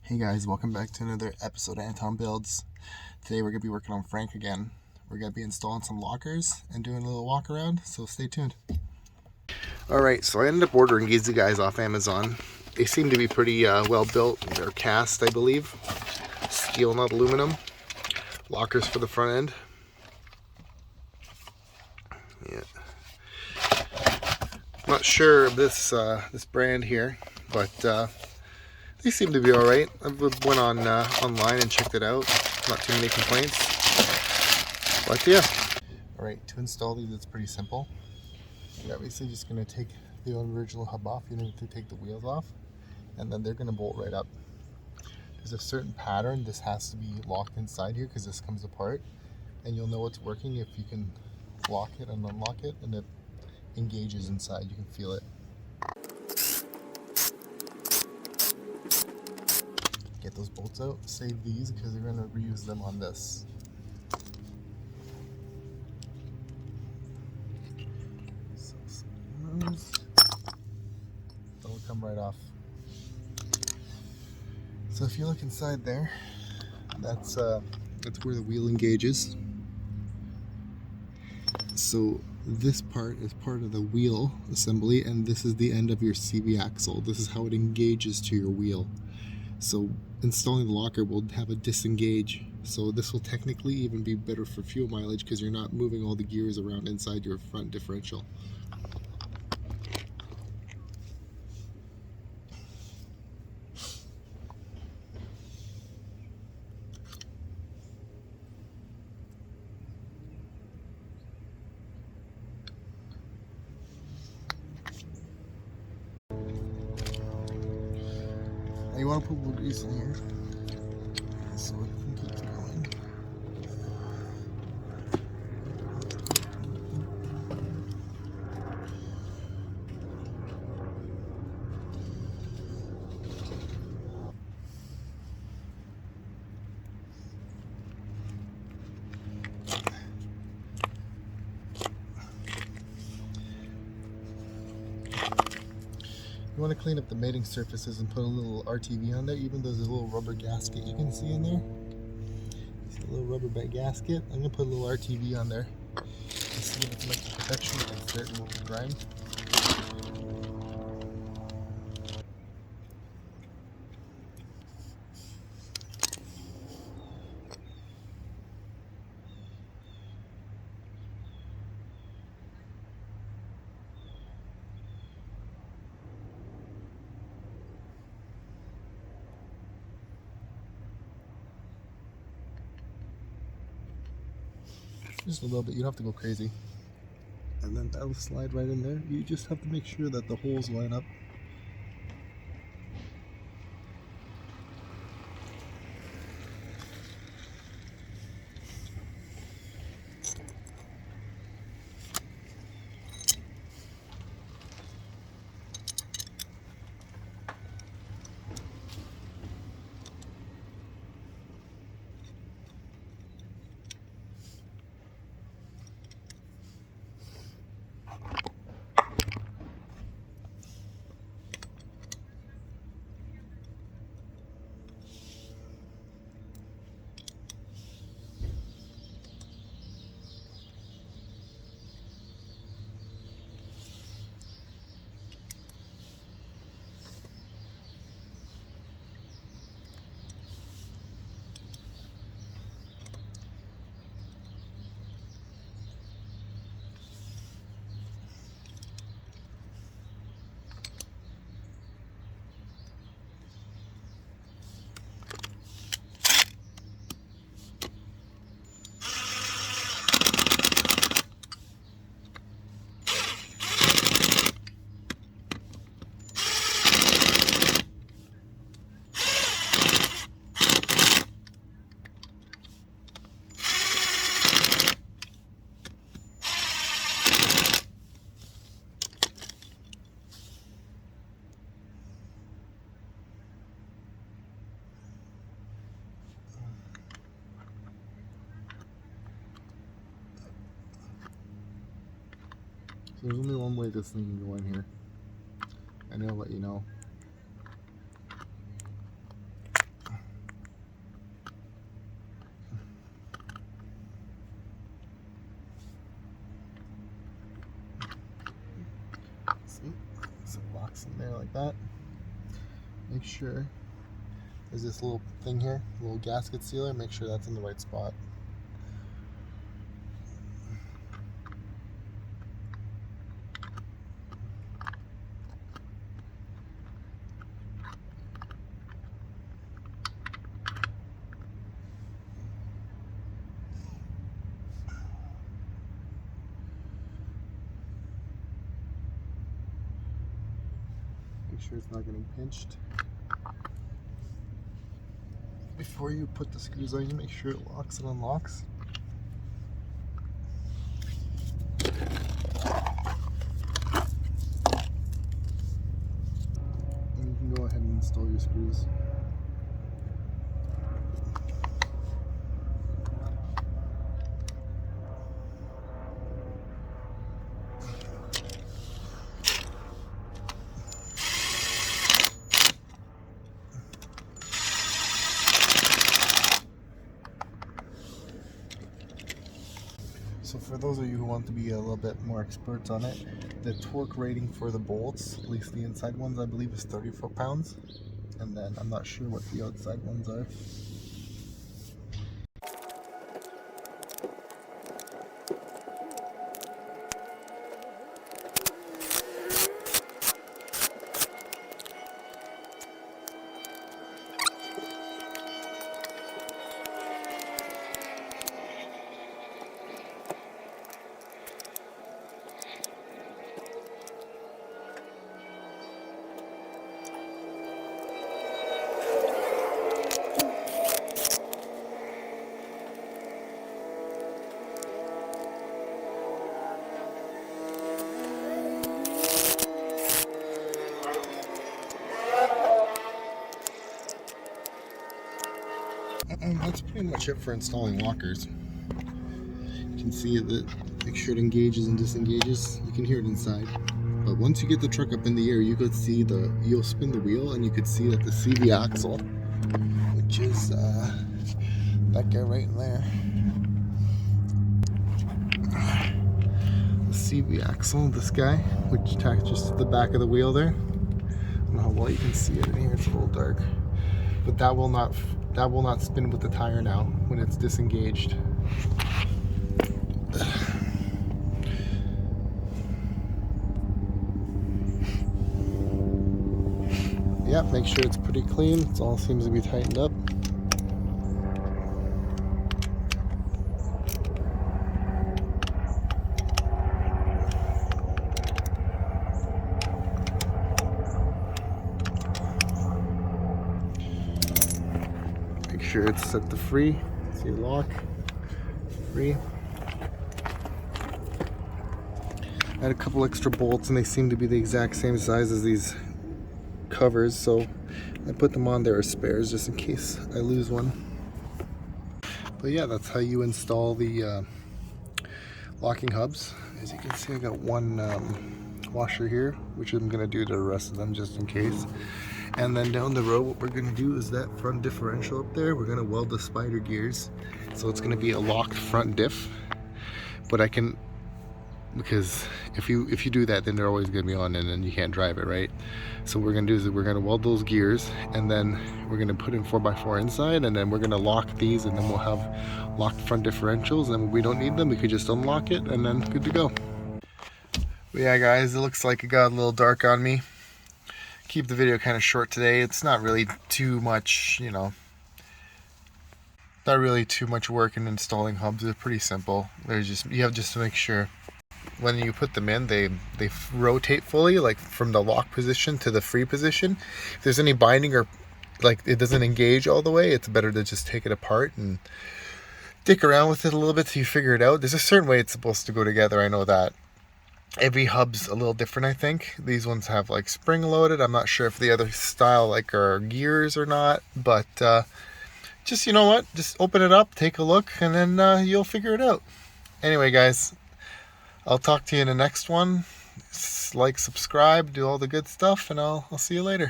Hey guys, welcome back to another episode of Anton Builds. Today we're going to be working on Frank again. We're going to be installing some lockers and doing a little walk around, so stay tuned. Alright, so I ended up ordering these guys off Amazon. They seem to be pretty well built. They're cast, I believe. Steel, not aluminum. Lockers for the front end. Yeah. Not sure of this brand here, but they seem to be alright. I went on online and checked it out. Not too many complaints. But yeah. Alright, to install these it's pretty simple. You're obviously just going to take the original hub off. You need to take the wheels off. And then they're going to bolt right up. There's a certain pattern. This has to be locked inside here because this comes apart. And you'll know it's working if you can lock it and unlock it. And it engages inside. You can feel it. Get those bolts out, save these because they're going to reuse them on this. So that'll come right off. So if you look inside there, that's where the wheel engages. So this part is part of the wheel assembly, and this is the end of your CV axle. This is how it engages to your wheel. So installing the locker will have a disengage. So this will technically even be better for fuel mileage because you're not moving all the gears around inside your front differential. You want to put a little grease in here so it can keep going. You want to clean up the mating surfaces and put a little RTV on there. Even there's a little rubber gasket you can see in there. See a little rubber gasket? I'm going to put a little RTV on there to see if it's much protection against dirt and grime. Just a little bit, you don't have to go crazy. And then that'll slide right in there. You just have to make sure that the holes line up. So there's only one way this thing can go in here. And I'll let you know. like that. Make sure there's this little thing here, little gasket sealer, make sure that's in the right spot. Make sure it's not getting pinched. Before you put the screws on, you make sure it locks and unlocks. And you can go ahead and install your screws. So for those of you who want to be a little bit more experts on it, the torque rating for the bolts, at least the inside ones, I believe is 30 foot-pounds. And then I'm not sure what the outside ones are. And that's pretty much it for installing lockers. You can see that, make sure it engages and disengages. You can hear it inside. But once you get the truck up in the air, you could see you'll spin the wheel and you could see that the CV axle, which is that guy right in there. The CV axle, this guy, which attaches to the back of the wheel there. I don't know how well you can see it in here, it's a little dark. But that will not spin with the tire now when it's disengaged. Yep, make sure it's pretty clean. It all seems to be tightened up. Make sure it's set to free. See the lock? Free. I had a couple extra bolts and they seem to be the exact same size as these covers, so I put them on there as spares just in case I lose one. But yeah, that's how you install the locking hubs. As you can see, I got one washer here, which I'm going to do to the rest of them just in case. And then down the road, what we're going to do is that front differential up there, we're going to weld the spider gears. So it's going to be a locked front diff. But I can, because if you do that, then they're always going to be on and then you can't drive it, right? So what we're going to do is we're going to weld those gears and then we're going to put in 4x4 inside and then we're going to lock these and then we'll have locked front differentials, and when we don't need them we could just unlock it and then good to go. But yeah guys, it looks like it got a little dark on me. Keep the video kind of short today. It's not really too much, you know, not really too much work in installing hubs. They're pretty simple. They're just, you have just to make sure when you put them in, they rotate fully, like from the lock position to the free position. If there's any binding or like it doesn't engage all the way, it's better to just take it apart and dick around with it a little bit till you figure it out. There's a certain way it's supposed to go together, I know that. Every hub's a little different, I think. These ones have like spring loaded. I'm not sure if the other style like are gears or not, but just, you know what, just open it up, take a look, and then you'll figure it out. Anyway guys, I'll talk to you in the next one. Like, subscribe, do all the good stuff, and I'll see you later.